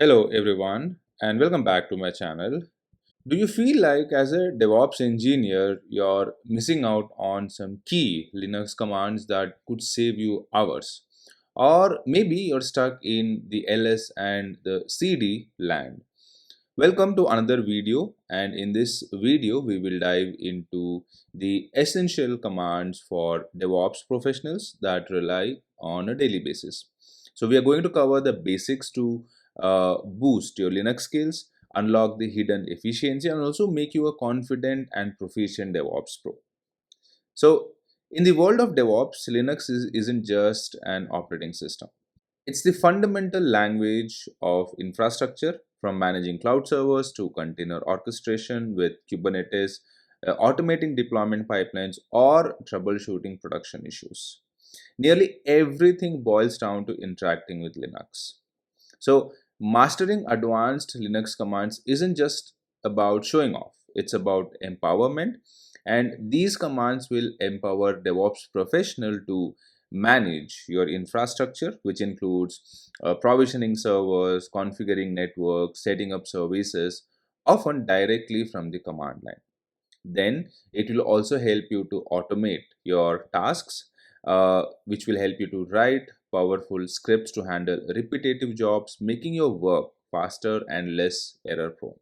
Hello everyone and welcome back to my channel. Do you feel like as a DevOps engineer you're missing out on some key Linux commands that could save you hours? Or maybe you're stuck in the ls and the cd land. Welcome to another video, and in this video we will dive into the essential commands for DevOps professionals that rely on a daily basis. So we are going to cover the basics to boost your Linux skills, unlock the hidden efficiency, and also make you a confident and proficient DevOps pro. So in the world of DevOps, Linux isn't just an operating system. It's the fundamental language of infrastructure, from managing cloud servers to container orchestration with Kubernetes, automating deployment pipelines, or troubleshooting production issues. Nearly everything boils down to interacting with Linux. So, mastering advanced Linux commands isn't just about showing off, it's about empowerment. And these commands will empower DevOps professional to manage your infrastructure, which includes provisioning servers, configuring networks, setting up services, often directly from the command line. Then it will also help you to automate your tasks, which will help you to write powerful scripts to handle repetitive jobs, making your work faster and less error prone.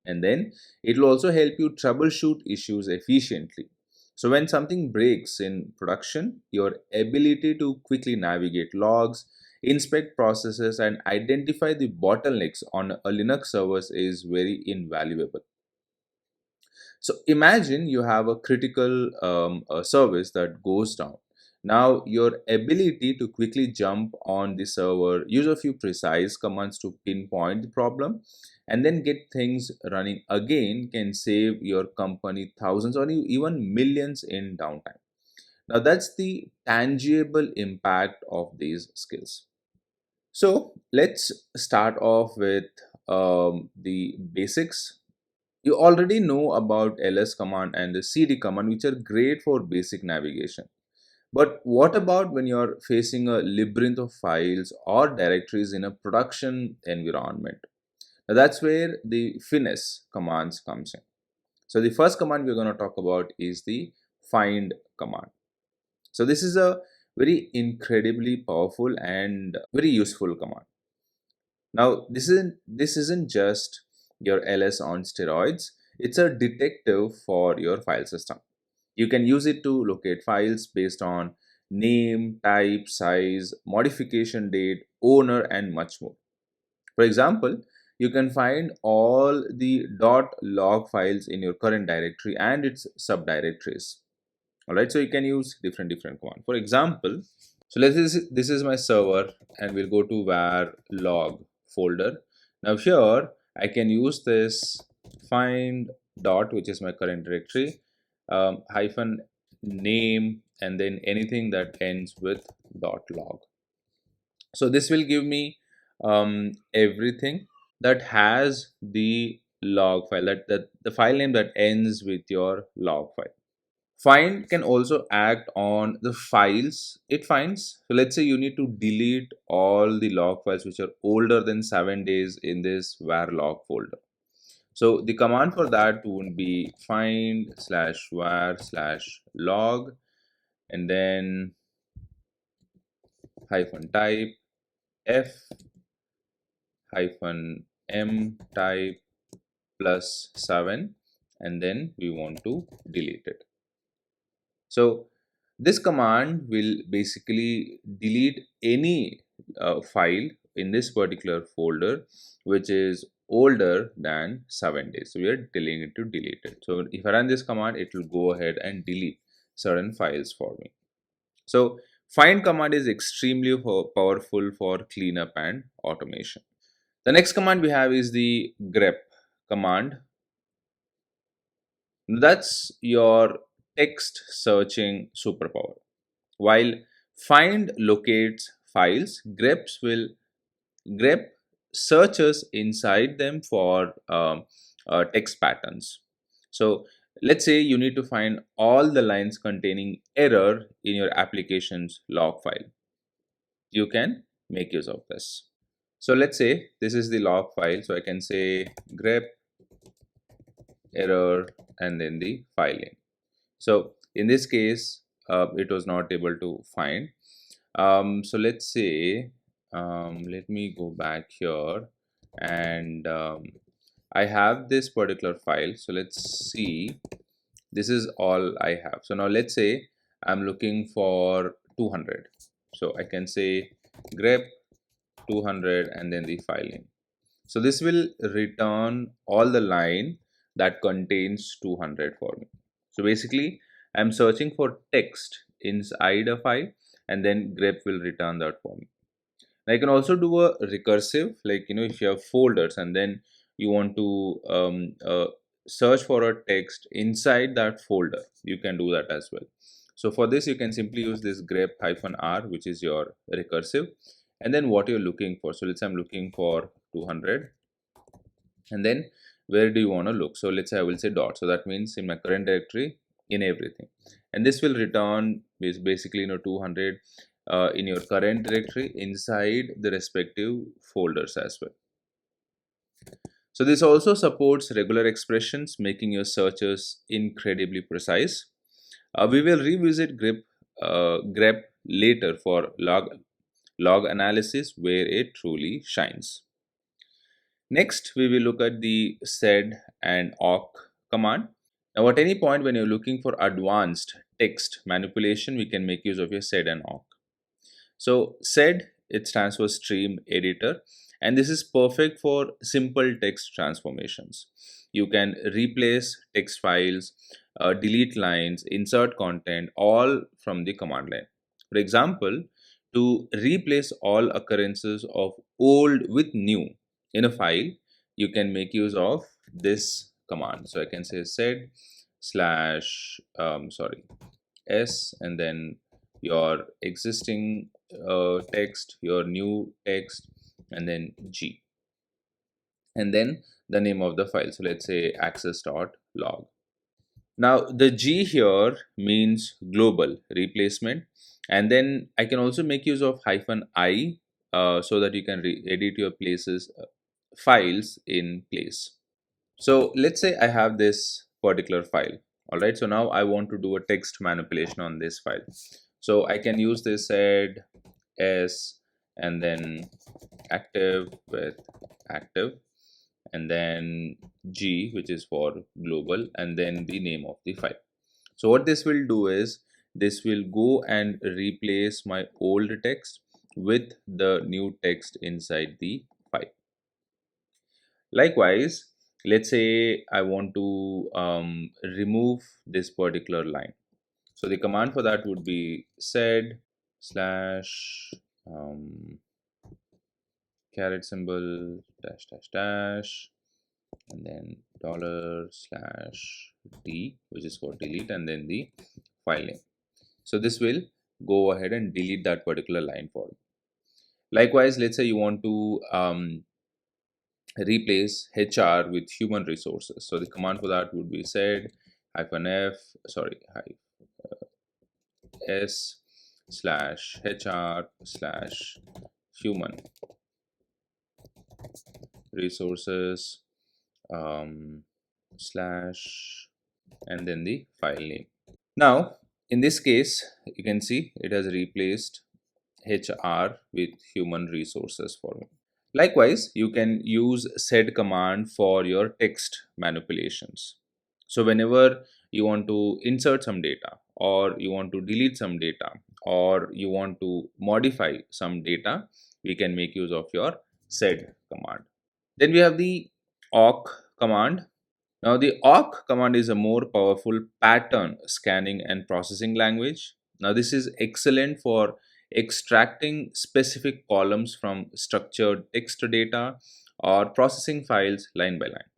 And then it will also help you troubleshoot issues efficiently. So when something breaks in production, your ability to quickly navigate logs, inspect processes, and identify the bottlenecks on a Linux servers is very invaluable. So imagine you have a critical service that goes down. Now, your ability to quickly jump on the server, use a few precise commands to pinpoint the problem, and then get things running again can save your company thousands or even millions in downtime. Now, that's the tangible impact of these skills. So, let's start off with the basics. You already know about ls command and the cd command, which are great for basic navigation. But what about when you're facing a labyrinth of files or directories in a production environment? Now that's where the finesse commands comes in. So the first command we're going to talk about is the find command. So this is a very incredibly powerful and very useful command. Now, this isn't just your ls on steroids. It's a detective for your file system. You can use it to locate files based on name, type, size, modification date, owner, and much more. For example, you can find all the .log files in your current directory and its subdirectories. All right, so you can use different command. For example, so this is my server, and we'll go to var log folder. Now here I can use this find dot, which is my current directory, hyphen name, and then anything that ends with .log. So this will give me everything that has the log file, that the file name that ends with your log file. Find can also act on the files it finds. So let's say you need to delete all the log files which are older than 7 days in this var log folder. So the command for that would be find slash var slash log, and then hyphen type f hyphen m type plus 7, and then we want to delete it. So this command will basically delete any file in this particular folder which is older than 7 days. So we are telling it to delete it. So if I run this command, it will go ahead and delete certain files for me. So find command is extremely powerful for cleanup and automation. The next command we have is the grep command. That's your text searching superpower. While find locates files, grep searches inside them for text patterns. So let's say you need to find all the lines containing error in your application's log file. You can make use of this. So let's say this is the log file. So I can say grep error and then the file name. So in this case, it was not able to find. So let's say, let me go back here, and I have this particular file. So let's see, this is all I have. So now let's say I'm looking for 200. So I can say grep 200 and then the file name. So this will return all the line that contains 200 for me. So basically, I'm searching for text inside a file, and then grep will return that for me. I can also do a recursive, like if you have folders and then you want to search for a text inside that folder, you can do that as well. So for this, you can simply use this grep -r, which is your recursive, and then what you're looking for. So let's say I'm looking for 200, and then where do you want to look? So let's say I will say dot. So that means in my current directory, in everything, and this will return basically 200 in your current directory inside the respective folders as well. So this also supports regular expressions, making your searches incredibly precise. We will revisit grep later for log analysis, where it truly shines. Next, we will look at the sed and awk command. Now, at any point when you're looking for advanced text manipulation, we can make use of your sed and awk. So, sed, it stands for stream editor, and this is perfect for simple text transformations. You can replace text files, delete lines, insert content, all from the command line. For example, to replace all occurrences of old with new in a file, you can make use of this command. So I can say sed slash s, and then your existing text, your new text, and then g, and then the name of the file. So let's say access.log. Now the G here means global replacement, and then I can also make use of -i so that you can edit your places files in place. So let's say I have this particular file. All right, so now I want to do a text manipulation on this file. So I can use this sed s and then active with active, and then G, which is for global, and then the name of the file. So what this will do is this will go and replace my old text with the new text inside the file. Likewise, let's say I want to remove this particular line. So the command for that would be sed slash caret symbol dash dash dash, and then $/d, which is for delete, and then the file name. So this will go ahead and delete that particular line for you. Likewise, let's say you want to replace HR with human resources. So the command for that would be sed -f, sorry, s slash HR slash human resources slash, and then the file name. Now, in this case, you can see it has replaced HR with human resources for me. Likewise, you can use sed command for your text manipulations. So whenever you want to insert some data, or you want to delete some data, or you want to modify some data, we can make use of your sed command. Then we have the awk command. Now, the awk command is a more powerful pattern scanning and processing language. Now, this is excellent for extracting specific columns from structured text data or processing files line by line.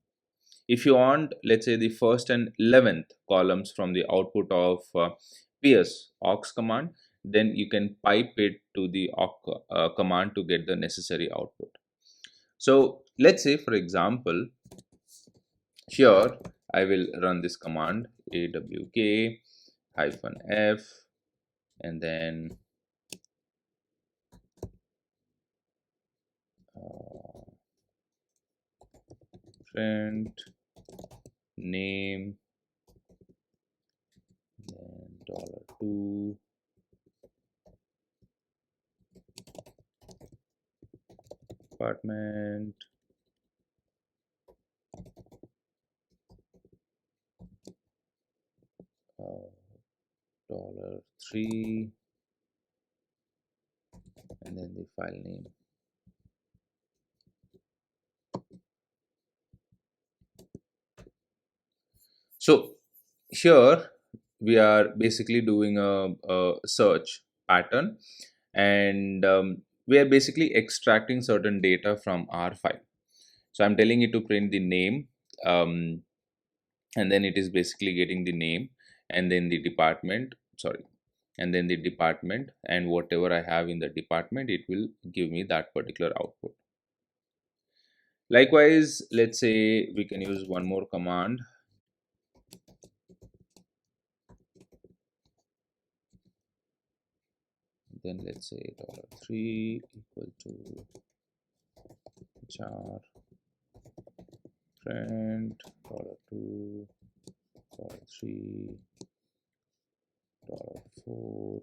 If you want, let's say, the first and 11th columns from the output of PS awk command, then you can pipe it to the awk command to get the necessary output. So, let's say, for example, here I will run this command awk -f, and then print name, then $2 department, uh, $3, and then the file name. So here we are basically doing a search pattern, and we are basically extracting certain data from our file. So I'm telling it to print the name, um, and then it is basically getting the name, and then the department, sorry, and then the department, and whatever I have in the department, it will give me that particular output. Likewise, let's say we can use one more command. Then let's say $3 equal to jar print $2, $3, $4.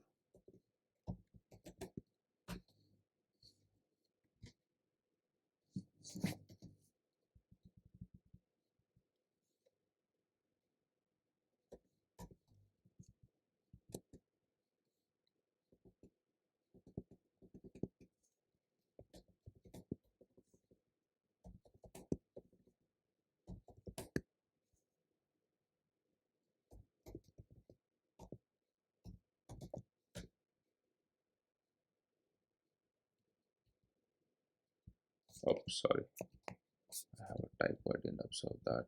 Oh, sorry, I have a typo. I didn't observe that.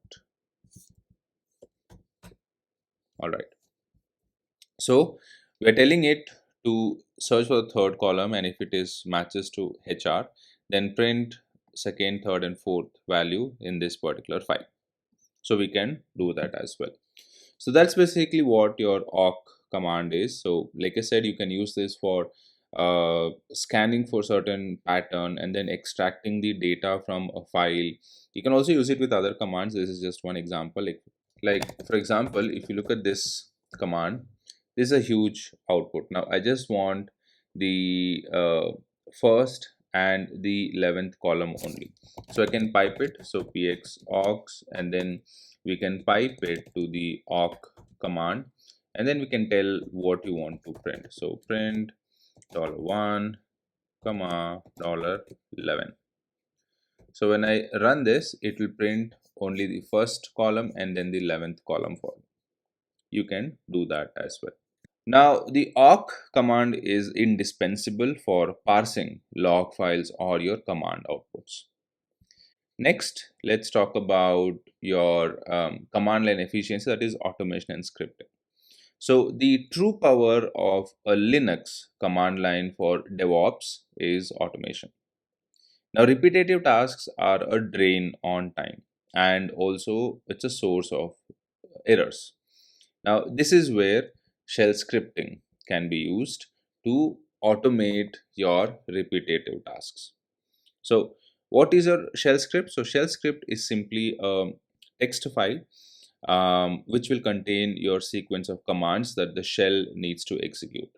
All right. So we are telling it to search for the third column, and if it is matches to HR, then print second, third, and fourth value in this particular file. So we can do that as well. So that's basically what your awk command is. So like I said, you can use this for scanning for certain pattern and then extracting the data from a file. You can also use it with other commands. This is just one example. Like for example, if you look at this command, this is a huge output. Now I just want the first and the 11th column only. So I can pipe it. So px aux, and then we can pipe it to the awk command, and then we can tell what you want to print. So print $1 comma $11. So when I run this, it will print only the first column and then the 11th column for me. You can do that as well. Now the awk command is indispensable for parsing log files or your command outputs. Next, let's talk about your command line efficiency, that is automation and scripting. So the true power of a Linux command line for DevOps is automation. Now, repetitive tasks are a drain on time, and also it's a source of errors. Now, this is where shell scripting can be used to automate your repetitive tasks. So, what is your shell script? So, shell script is simply a text file which will contain your sequence of commands that the shell needs to execute.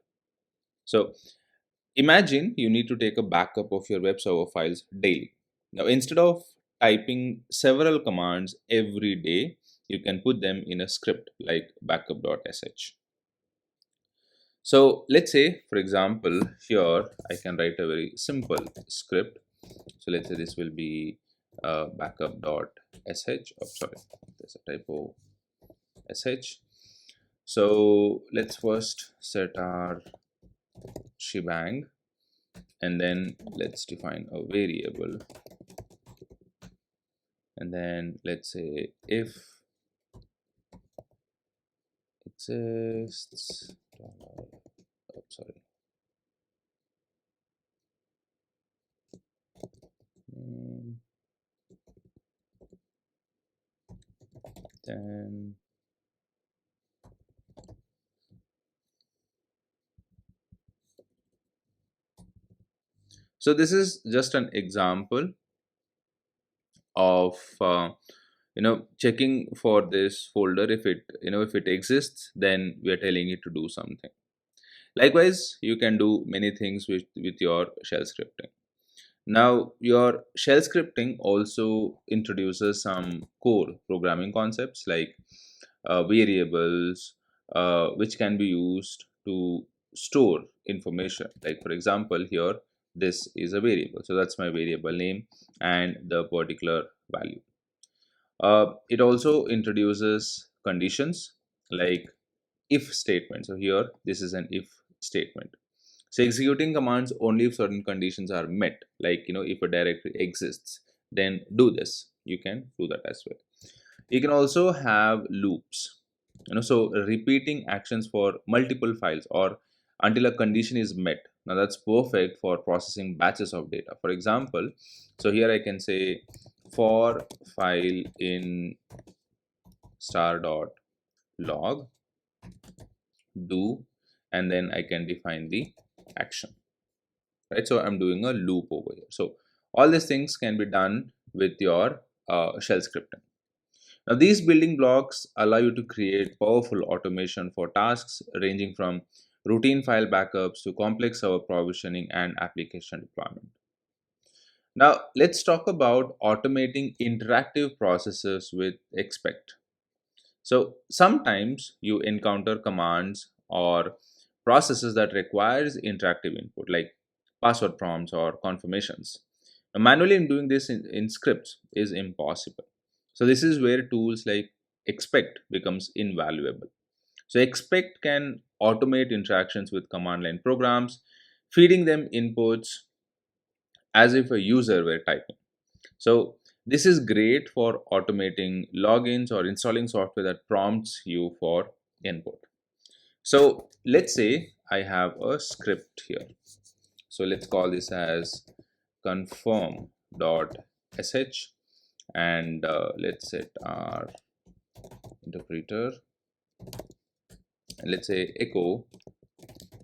So, imagine you need to take a backup of your web server files daily. Now, instead of typing several commands every day, you can put them in a script like backup.sh. So, let's say, for example, here I can write a very simple script. So, let's say this will be backup.sh. Oh, sorry, there's a typo, sh. So, let's first set our shebang, and then let's define a variable, and then let's say if exists oh, sorry name, then so this is just an example of checking for this folder. If it if it exists, then we are telling it to do something. Likewise, you can do many things with your shell scripting. Now, your shell scripting also introduces some core programming concepts like variables, which can be used to store information. Like, for example, here, this is a variable. So that's my variable name and the particular value. It also introduces conditions like if statement. So here, this is an if statement. So executing commands only if certain conditions are met, like if a directory exists, then do this. You can do that as well. You can also have loops, so repeating actions for multiple files or until a condition is met. Now that's perfect for processing batches of data. For example, so here I can say for file in star.log do, and then I can define the action, right? So I'm doing a loop over here. So all these things can be done with your shell scripting. Now these building blocks allow you to create powerful automation for tasks ranging from routine file backups to complex server provisioning and application deployment. Now let's talk about automating interactive processes with expect. So sometimes you encounter commands or processes that requires interactive input like password prompts or confirmations. Now, manually doing this in scripts is impossible. So this is where tools like expect becomes invaluable. So expect can automate interactions with command line programs, feeding them inputs as if a user were typing. So this is great for automating logins or installing software that prompts you for input. So let's say I have a script here. So let's call this as confirm.sh, and let's set our interpreter, and let's say echo,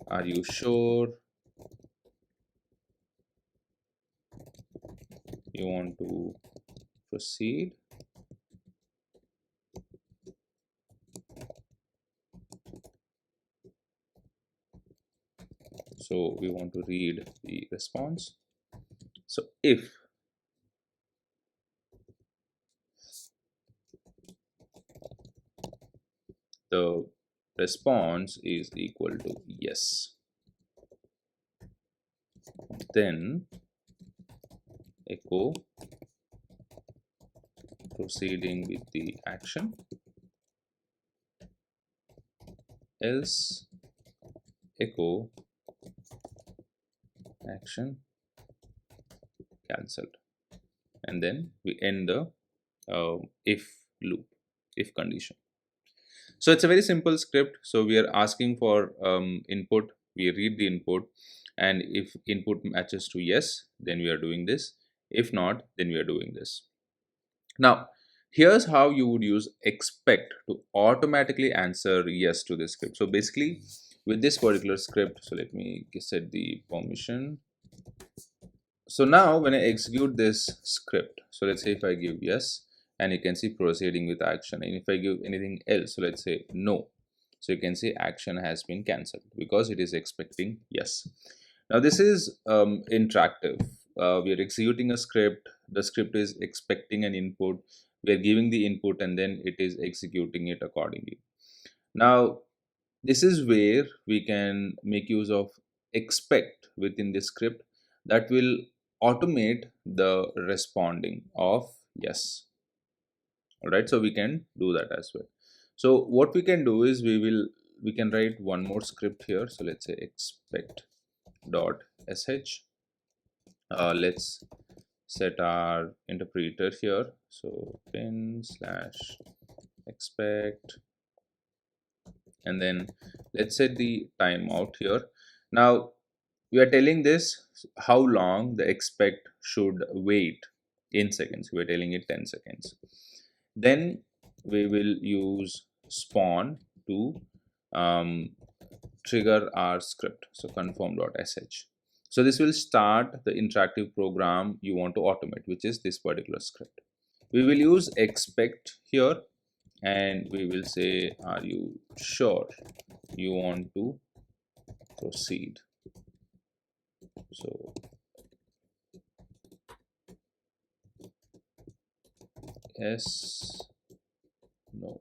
are you sure you want to proceed? So we want to read the response. So if the response is equal to yes, then echo proceeding with the action, else echo action cancelled, and then we end the if loop, if condition. So it's a very simple script. So we are asking for input, we read the input, and if input matches to yes, then we are doing this. If not, then we are doing this. Now here's how you would use expect to automatically answer yes to this script. So basically with this particular script, so let me set the permission. So now when I execute this script, so let's say if I give yes, and you can see proceeding with action, and if I give anything else, so let's say no, so you can see action has been cancelled because it is expecting yes. Now this is interactive. We are executing a script, the script is expecting an input, we are giving the input, and then it is executing it accordingly. Now this is where we can make use of expect within the script that will automate the responding of yes. All right, so we can do that as well. So what we can do is we can write one more script here. So let's say expect dot sh. Let's set our interpreter here. So pin slash expect, and then let's set the timeout here. Now we are telling this how long the expect should wait in seconds. We are telling it 10 seconds. Then we will use spawn to trigger our script. So confirm.sh. So this will start the interactive program you want to automate, which is this particular script. We will use expect here, and we will say, are you sure you want to proceed? So yes, no.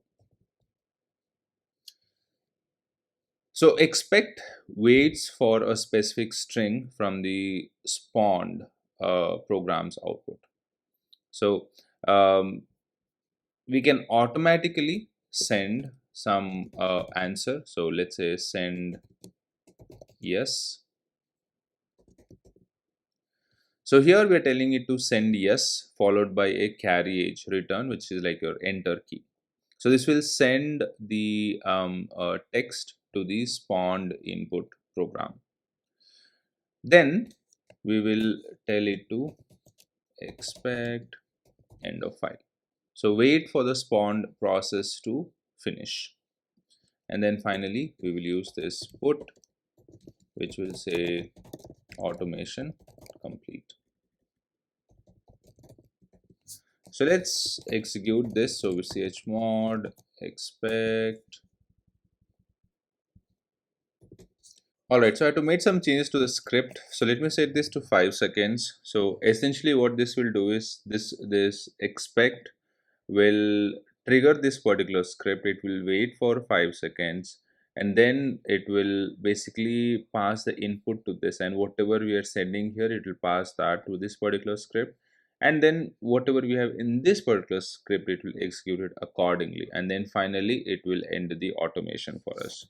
So expect waits for a specific string from the spawned program's output. So um, we can automatically send some answer. So let's say send yes. So here we are telling it to send yes followed by a carry age return, which is like your enter key. So this will send the text to the spawned input program. Then we will tell it to expect end of file. So wait for the spawned process to finish. And then finally, we will use this put, which will say automation complete. So let's execute this. So we chmod expect. Alright, so I have to make some changes to the script. So let me set this to 5 seconds. So essentially what this will do is this expect will trigger this particular script. It will wait for 5 seconds, and then it will basically pass the input to this, and whatever we are sending here, it will pass that to this particular script, and then whatever we have in this particular script, it will execute it accordingly, and then finally it will end the automation for us.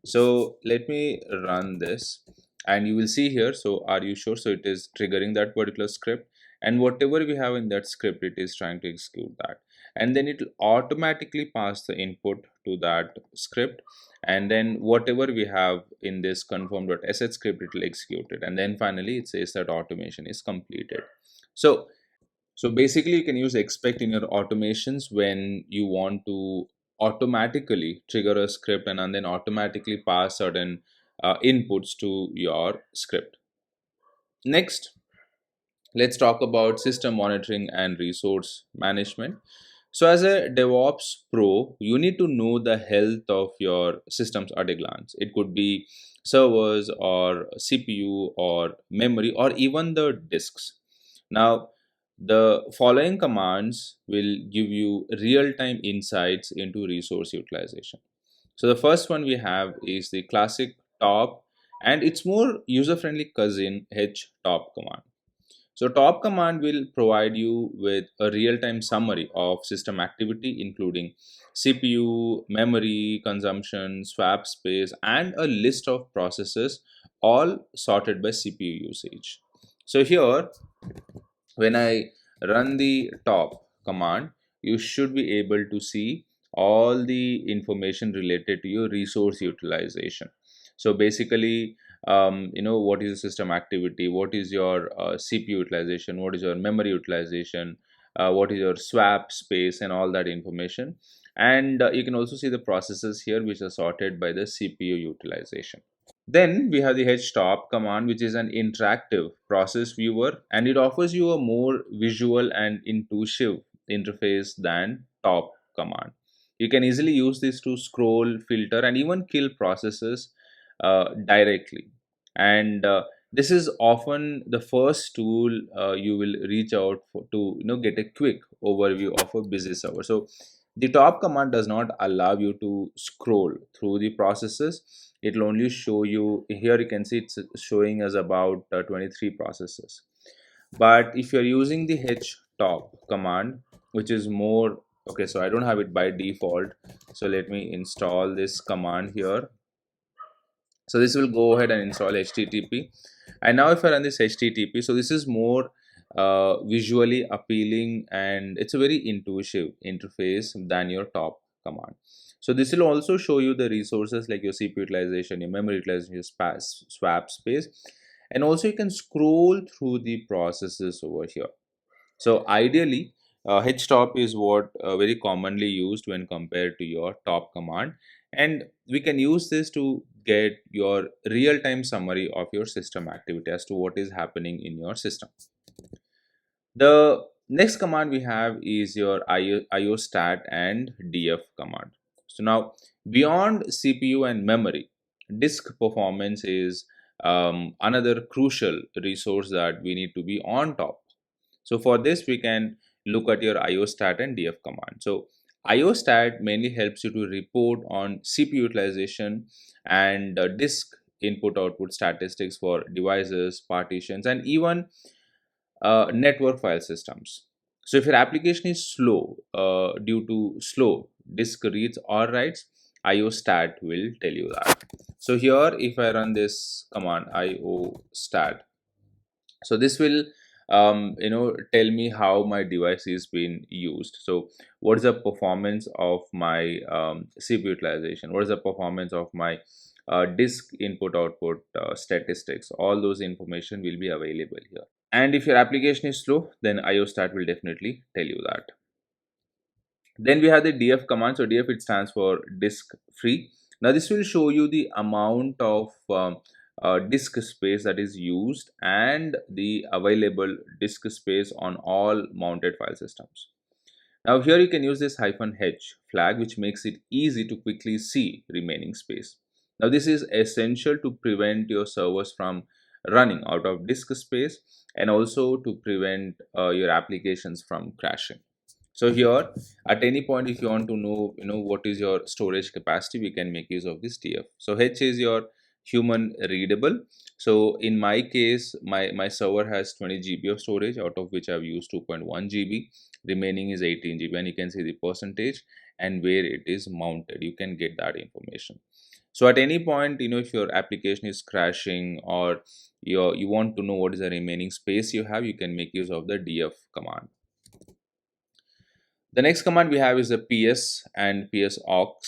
So let me run this, and you will see here. So are you sure? So it is triggering that particular script, and whatever we have in that script, it is trying to execute that, and then it will automatically pass the input to that script, and then whatever we have in this confirm.sh script, it will execute it, and then finally it says that automation is completed. So basically you can use expect in your automations when you want to automatically trigger a script and then automatically pass certain inputs to your script. Next, let's talk about system monitoring and resource management. So as a DevOps pro, you need to know the health of your systems at a glance. It could be servers or CPU or memory or even the disks. Now, the following commands will give you real-time insights into resource utilization. So the first one we have is the classic top, and it's more user-friendly cousin htop command. So top command will provide you with a real-time summary of system activity, including CPU, memory consumption, swap space, and a list of processes, all sorted by CPU usage. So here, when I run the top command, you should be able to see all the information related to your resource utilization. So basically, what is the system activity, what is your CPU utilization, what is your memory utilization, what is your swap space, and all that information. And you can also see the processes here, which are sorted by the CPU utilization. Then we have the htop command, which is an interactive process viewer, and it offers you a more visual and intuitive interface than top command. You can easily use this to scroll, filter, and even kill processes directly. And this is often the first tool you will reach out for to get a quick overview of a busy server. So the top command does not allow you to scroll through the processes. It will only show you here. You can see it's showing us about 23 processes. But if you're using the htop command, which is more okay, so I don't have it by default, so let me install this command here. So this will go ahead and install http, and now if I run this http, so this is more visually appealing, and it's a very intuitive interface than your top command. So this will also show you the resources like your CPU utilization, your memory utilization, your swap space, and also you can scroll through the processes over here. So ideally, htop is what very commonly used when compared to your top command, and we can use this to get your real-time summary of your system activity as to what is happening in your system. The Next command we have is your iostat and df command. So now, beyond CPU and memory, disk performance is another crucial resource that we need to be on top. So for this, we can look at your iostat and df command. So iostat mainly helps you to report on CPU utilization and disk input output statistics for devices, partitions, and even network file systems. So if your application is slow due to slow disk reads or writes, iostat will tell you that. So here, if I run this command iostat, so this will tell me how my device is being used. So what is the performance of my CPU utilization, what is the performance of my disk input output statistics. All those information will be available here. And if your application is slow, then iostat will definitely tell you that. Then we have the df command. So df, it stands for disk free. Now this will show you the amount of disk space that is used and the available disk space on all mounted file systems. Now here you can use this -h flag, which makes it easy to quickly see remaining space. Now this is essential to prevent your servers from running out of disk space and also to prevent your applications from crashing. So here, at any point, if you want to know, what is your storage capacity, we can make use of this df. So h is your human readable. So in my case, my server has 20 GB of storage, out of which I've used 2.1 GB. Remaining is 18 GB, and you can see the percentage and where it is mounted. You can get that information. So at any point, if your application is crashing or you want to know what is the remaining space you have, you can make use of the df command. The next command we have is the ps and ps aux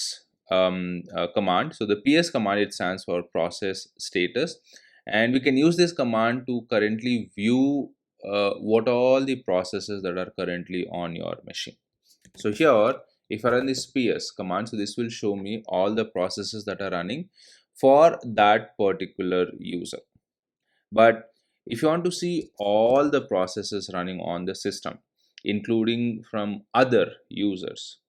command. So the ps command, it stands for process status, and we can use this command to currently view what all the processes that are currently on your machine. So here, if I run this ps command, so this will show me all the processes that are running for that particular user. But if you want to see all the processes running on the system, including from other users,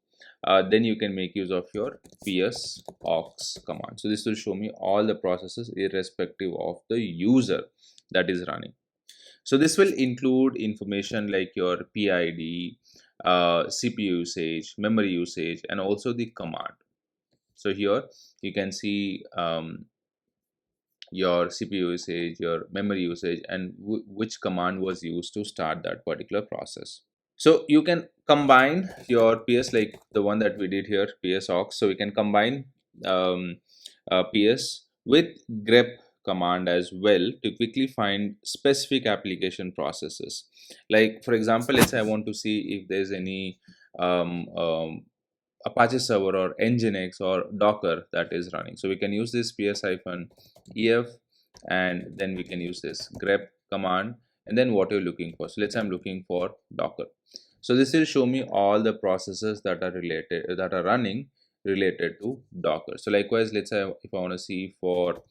then you can make use of your ps aux command. So this will show me all the processes irrespective of the user that is running. So this will include information like your PID, CPU usage, memory usage, and also the command. So here you can see your CPU usage, your memory usage, and which command was used to start that particular process. So you can combine your PS, like the one that we did here, PS aux. So we can combine PS with grep command as well to quickly find specific application processes. Like for example, let's say I want to see if there's any um, um, Apache server or Nginx or Docker that is running. So we can use this ps-ef, and then we can use this grep command, and then what you're looking for. So let's say I'm looking for Docker. So this will show me all the processes that are running related to Docker. So likewise, let's say if I want to see for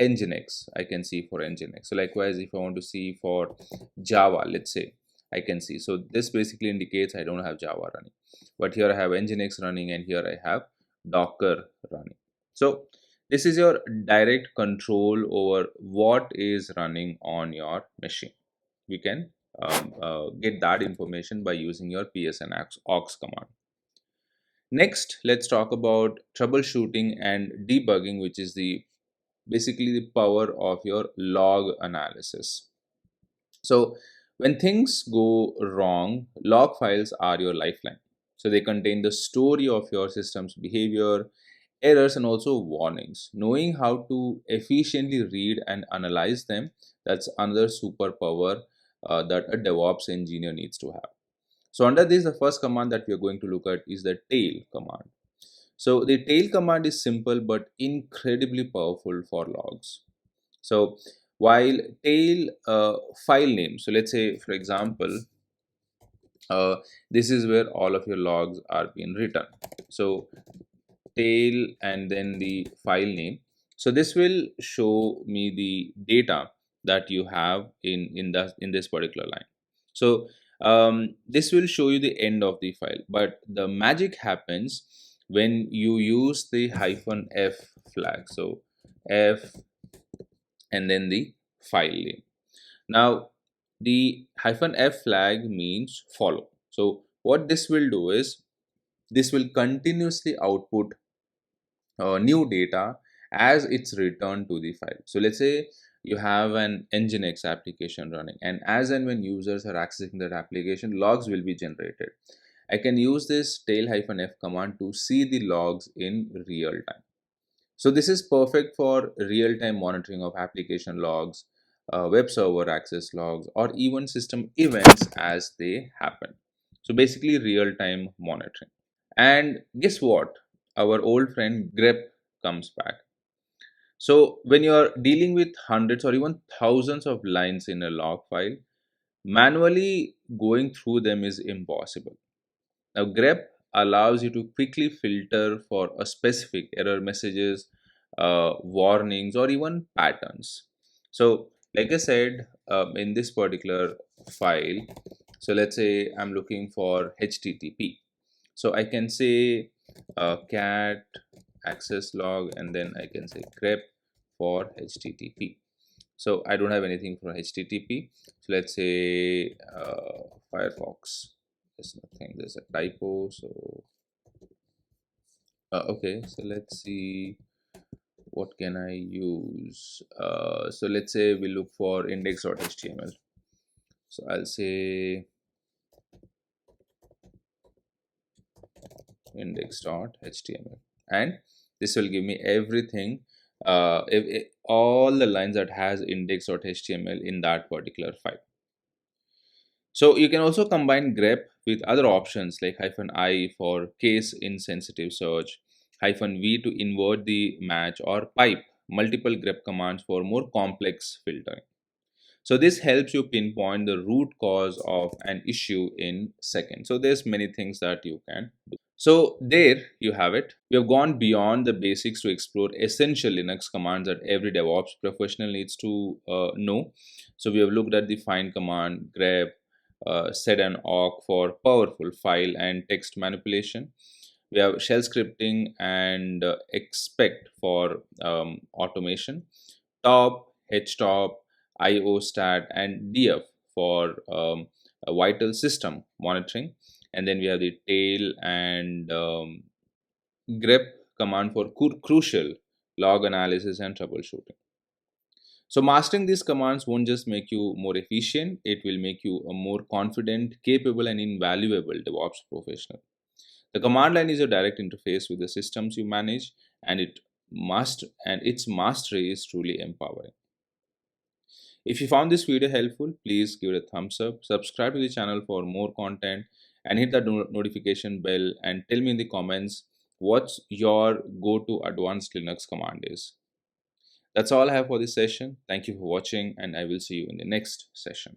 Nginx, I can see for Nginx. So likewise, if I want to see for Java, let's say, I can see. So this basically indicates I don't have Java running, but here I have Nginx running, and here I have Docker running. So this is your direct control over what is running on your machine. We can get that information by using your ps and aux command. Next, let's talk about troubleshooting and debugging, which is the basically the power of your log analysis. So when things go wrong, log files are your lifeline. So they contain the story of your system's behavior, errors, and also warnings. Knowing how to efficiently read and analyze them, that's another superpower that a DevOps engineer needs to have. So under this, the first command that we are going to look at is the tail command. So the tail command is simple but incredibly powerful for logs. So while tail file name, so let's say for example, this is where all of your logs are being written. So tail and then the file name. So this will show me the data that you have in this particular line. So This will show you the end of the file, but the magic happens when you use the -f flag. So f and then the file name. Now the -f flag means follow. So what this will do is this will continuously output new data as it's returned to the file. So let's say you have an nginx application running, and as and when users are accessing that application, logs will be generated. I can use this tail-f command to see the logs in real time. So this is perfect for real-time monitoring of application logs, web server access logs, or even system events as they happen. So basically real-time monitoring. And guess what? Our old friend grep comes back. So when you're dealing with hundreds or even thousands of lines in a log file, manually going through them is impossible. Now, grep allows you to quickly filter for a specific error messages, warnings, or even patterns. So, like I said, in this particular file, so let's say I'm looking for HTTP. So I can say cat access log, and then I can say grep for HTTP. So I don't have anything for HTTP. So let's say Firefox. There's nothing. There's a typo. So okay. So let's see what can I use. So let's say we look for index.html. So I'll say index.html, and this will give me everything, all the lines that has index.html in that particular file. So you can also combine grep with other options like -i for case insensitive search, -v to invert the match, or pipe multiple grep commands for more complex filtering. So this helps you pinpoint the root cause of an issue in seconds. So there's many things that you can do. So there you have it. We have gone beyond the basics to explore essential Linux commands that every DevOps professional needs to know. So we have looked at the find command, grep, sed and awk for powerful file and text manipulation. We have shell scripting and expect for automation, top, htop, iostat, and df for a vital system monitoring. And then we have the tail and grep command for crucial log analysis and troubleshooting. So mastering these commands won't just make you more efficient, it will make you a more confident, capable, and invaluable DevOps professional. The command line is a direct interface with the systems you manage, and its mastery is truly empowering. If you found this video helpful, please give it a thumbs up, subscribe to the channel for more content, and hit the notification bell, and tell me in the comments what's your go-to advanced Linux command is. That's all I have for this session. Thank you for watching, and I will see you in the next session.